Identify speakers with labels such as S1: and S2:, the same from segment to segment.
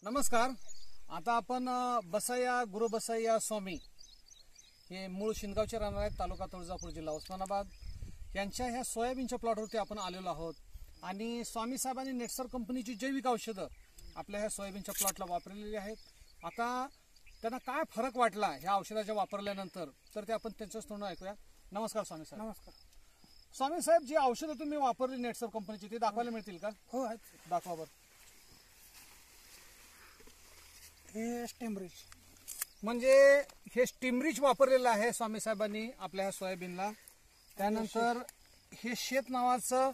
S1: नमस्कार. आता आपण बसैया गुरु बसैया स्वामी हे मूळ शिंदगावचे राहणार आहेत, तालुका तुळजापूर, जिल्हा उस्मानाबाद यांच्या ह्या सोयाबीनच्या प्लॉटवरती आपण आलेलो आहोत. आणि स्वामी साहेबांनी नेटसर कंपनीची जैविक औषधं आपल्या ह्या सोयाबीनच्या प्लॉटला वापरलेली आहेत. आता त्यांना काय फरक वाटला ह्या औषधाच्या वापरल्यानंतर तर ते आपण त्यांच्याच तोंडून ऐकूया. नमस्कार स्वामी साहेब.
S2: नमस्कार.
S1: स्वामी साहेब, जी औषधं तुम्ही वापरली नेटसर कंपनीची ती दाखवायला मिळतील का?
S2: हो आहेत.
S1: दाखवा बरं.
S2: हे स्टेमरिच
S1: म्हणजे हे स्टीमरिच वापरलेलं आहे स्वामी साहेबांनी आपल्या ह्या सोयाबीनला. त्यानंतर हे शेत नावाचं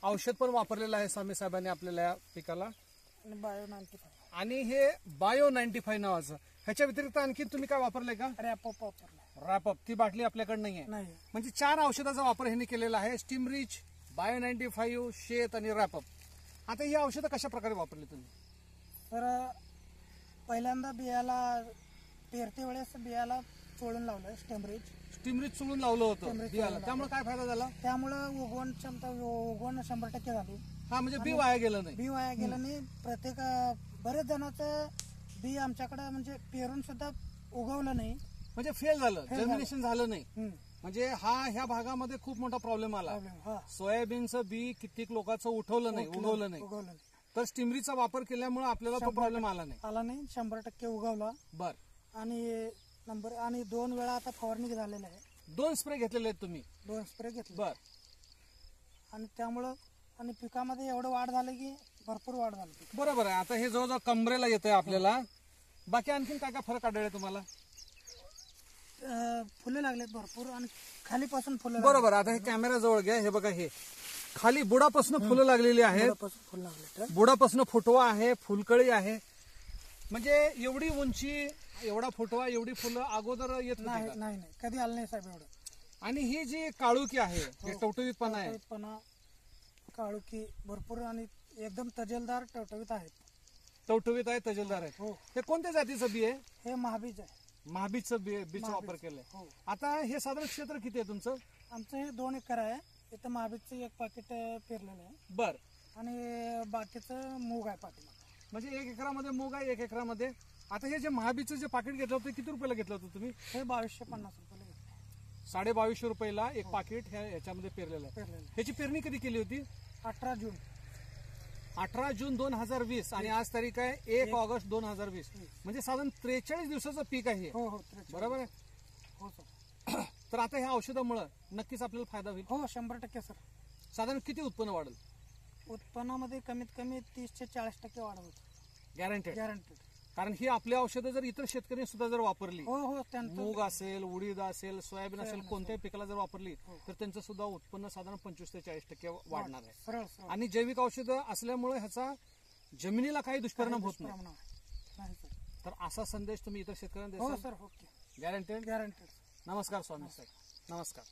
S1: औषध पण वापरलेलं आहे स्वामी साहेबांनी आपल्याला या पिकाला.
S2: आणि बायो 95
S1: आणि हे बायो 95 नावाचं. ह्याच्या व्यतिरिक्त आणखी तुम्ही काय वापरलंय का?
S2: रॅपअप वापरला.
S1: रॅपअप ती बाटली आपल्याकडे नाहीये.
S2: नाही.
S1: म्हणजे 4 औषधाचा वापर ह्यांनी केलेला आहे: स्टीमरिच, बायो 95, शेत आणि रॅपअप. आता ही औषधं कशा प्रकारे वापरली तुम्ही?
S2: तर पहिल्यांदा बियाला पेरते वेळेस बियाला चोळून लावलं
S1: स्टीमरिच चोळून लावलं होतं बियाला. त्यामुळे काय फायदा झाला?
S2: त्यामुळं उगवण क्षमता 100% झाली.
S1: हा, म्हणजे बी वाया गेलं नाही.
S2: बी वाया गेलं नाही. प्रत्येक बरेच जणांचं बी आमच्याकडे म्हणजे पेरून सुद्धा उगवलं नाही,
S1: म्हणजे फेल झालं, जर्मिनेशन झालं नाही.
S2: हम्म.
S1: म्हणजे ह्या भागामध्ये खूप मोठा प्रॉब्लेम आला.
S2: हा.
S1: सोयाबीनचं बी कित्येक लोकांचं उगवलं नाही.
S2: उगवलं नाही.
S1: तर स्टीमरीचा वापर केल्यामुळे आपल्याला तो प्रॉब्लेम आला नाही.
S2: 100% उगवला.
S1: बर.
S2: आणि 2 वेळा आता फवारणी झालेली आहे.
S1: 2 स्प्रे घेतलेले आहेत तुम्ही?
S2: 2 स्प्रे घेतले.
S1: बर.
S2: आणि त्यामुळं आणि पिकामध्ये एवढं वाढ झालं की भरपूर वाढ झाली.
S1: बरोबर आहे. आता हे जवळजवळ कमरेला येतंय आपल्याला. बाकी आणखीन काय काय फरक आढळले तुम्हाला?
S2: फुलं लागलेत भरपूर आणि खालीपासून फुलं.
S1: बरोबर. आता हे कॅमेरा जवळ घ्या. हे बघा, हे खाली बुडापासून फुलं लागलेली आहेत.
S2: फुलं लागले.
S1: बुडापासून फुटवा आहे, फुलकळी आहे. म्हणजे एवढी उंची, एवढा फुटवा, एवढी फुलं अगोदर येत
S2: नाही. नाही कधी आलं नाही साहेब एवढं.
S1: आणि ही जी काळुकी आहे, हे टवटवीतपणा आहे,
S2: काळुकी भरपूर आणि एकदम तजेलदार टवटवीत आहेत.
S1: टवटवीत आहे, तजेलदार आहे.
S2: हो.
S1: हे कोणत्या जातीचं बी आहे?
S2: हे महाबीज आहे.
S1: महाबीजचं बीचा वापर केलाय.
S2: हो.
S1: आता हे साधारण क्षेत्र किती आहे तुमचं?
S2: आमचं हे 2 एकर आहे. इथं महाबीजचं 1 पाकिट पेरलेलं आहे.
S1: बर.
S2: आणि बाकीचं मूग आहे पाठीमागे.
S1: म्हणजे 1 एकरामध्ये मूग आहे, 1 एकरामध्ये. आता हे जे महाबीजचं जे पाकिट घेतलं होतं किती रुपयाला घेतलं होतं तुम्ही?
S2: हे 2250 रुपयाला घेतलं.
S1: 2250 रुपयाला एक पाकिट ह्याच्यामध्ये पेरलेलं आहे. ह्याची पेरणी कधी केली होती?
S2: 18 जून.
S1: 18 जून 2020 आणि आज तारीख आहे 1 ऑगस्ट 2020. म्हणजे साधारण 43 दिवसाचं पीक आहे.
S2: हो.
S1: बरोबर आहे.
S2: हो सर.
S1: तर आता ह्या औषधामुळे नक्कीच आपल्याला फायदा होईल.
S2: हो 100% सर.
S1: साधारण किती उत्पन्न वाढेल?
S2: उत्पन्नामध्ये कमीत कमी 30 ते 40% वाढ होत.
S1: गॅरंटेड.
S2: गॅरंटेड.
S1: कारण ही आपली औषधं जर इतर शेतकऱ्यांनी सुद्धा जर वापरली,
S2: हो.
S1: मूग असेल, उडीद असेल, सोयाबीन असेल, कोणत्याही पिकाला जर वापरली तर त्यांचं सुद्धा उत्पन्न साधारण 25 ते 40% वाढणार आहे.
S2: सरळ.
S1: आणि जैविक औषधं असल्यामुळे ह्याचा जमिनीला काही दुष्परिणाम होत नाही. तर असा संदेश तुम्ही इतर शेतकऱ्यांना
S2: हो
S1: देसाल?
S2: सर. ओके.
S1: गॅरंटेड.
S2: गॅरंटेड.
S1: नमस्कार स्वामी साहेब. नमस्कार.